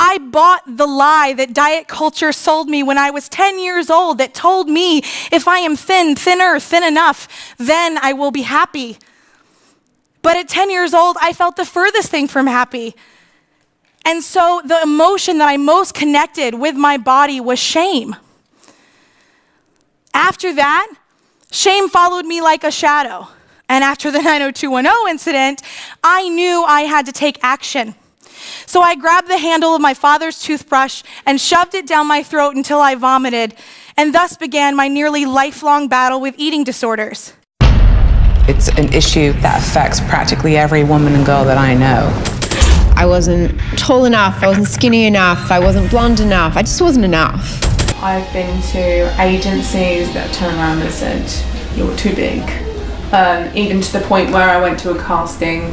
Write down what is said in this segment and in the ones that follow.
I bought the lie that diet culture sold me when I was 10 years old that told me if I am thinner, thin enough, then I will be happy. But at 10 years old, I felt the furthest thing from happy. And so the emotion that I most connected with my body was shame. After that, shame followed me like a shadow. And after the 90210 incident, I knew I had to take action. So I grabbed the handle of my father's toothbrush and shoved it down my throat until I vomited, and thus began my nearly lifelong battle with eating disorders. It's an issue that affects practically every woman and girl that I know. I wasn't tall enough, I wasn't skinny enough, I wasn't blonde enough, I just wasn't enough. I've been to agencies that turn around and said, you're too big. Even to the point where I went to a casting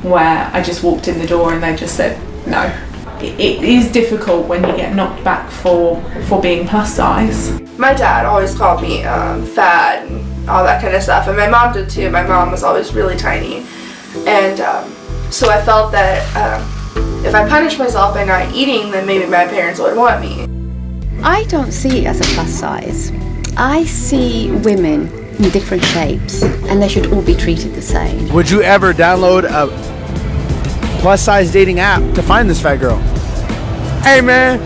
where I just walked in the door and they just said, no. It is difficult when you get knocked back for being plus size. My dad always called me fat and all that kind of stuff, and my mom did too. My mom was always really tiny, and so I felt that if I punished myself by not eating, then maybe my parents would want me. I don't see it as a plus size. I see women in different shapes, and they should all be treated the same. Would you ever download a plus size dating app to find this fat girl? Hey man,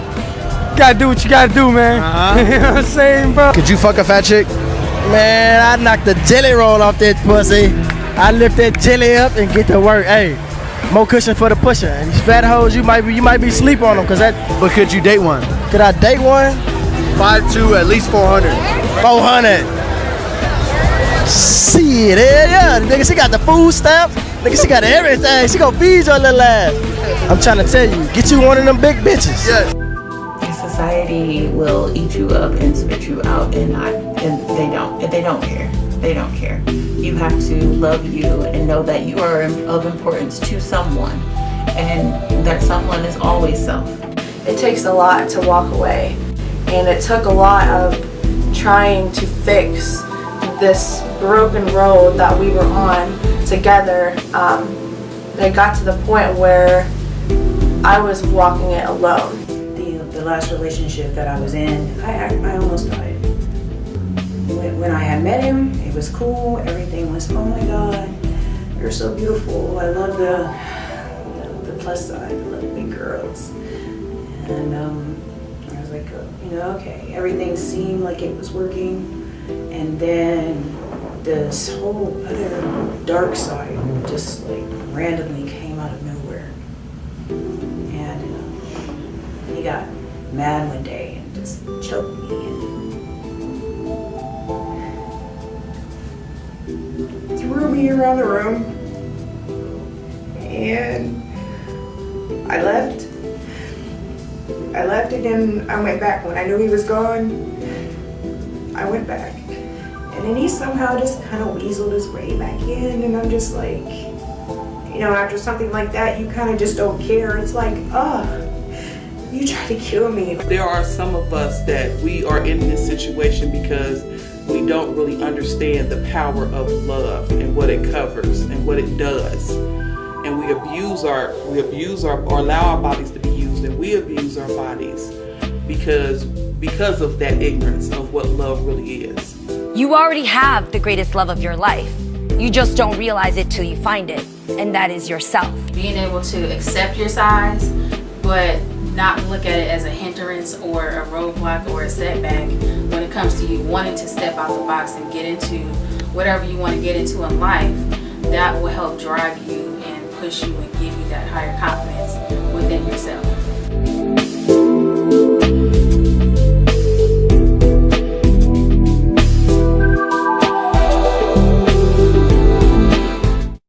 gotta do what you gotta do, man. You know what I'm saying, bro? Could you fuck a fat chick? Man, I knock the jelly roll off that pussy. I lift that jelly up and get to work. Hey, more cushion for the pusher. And these fat hoes, you might be sleep on them, cause that. But could you date one? Could I date one? 5'2", at least 400. 400. Shit, yeah. Nigga, she got the food stamps. Nigga, she got everything. She gon' feed your little ass. I'm trying to tell you, get you one of them big bitches. Yes. Society will eat you up and spit you out, and they don't care. They don't care. You have to love you and know that you are of importance to someone, and that someone is always self. It takes a lot to walk away, and it took a lot of trying to fix this broken road that we were on together. It got to the point where I was walking it alone. The last relationship that I was in, I almost died. When I had met him, it was cool. Everything was, oh my God, you're so beautiful. I love the plus side. I love the big girls. And I was like, okay. Everything seemed like it was working. And then this whole other dark side just like randomly came out of nowhere. And he got mad one day and just choked me and threw me around the room, and I left and then I went back. When I knew he was gone, I went back, and then he somehow just kind of weaseled his way back in, and I'm just like, after something like that, you kind of just don't care. It's like, you try to kill me. There are some of us that we are in this situation because we don't really understand the power of love and what it covers and what it does. And we abuse or allow our bodies to be used, and we abuse our bodies because of that ignorance of what love really is. You already have the greatest love of your life. You just don't realize it till you find it, and that is yourself. Being able to accept your size, but not look at it as a hindrance or a roadblock or a setback when it comes to you wanting to step out the box and get into whatever you want to get into in life. That will help drive you and push you and give you that higher confidence within yourself.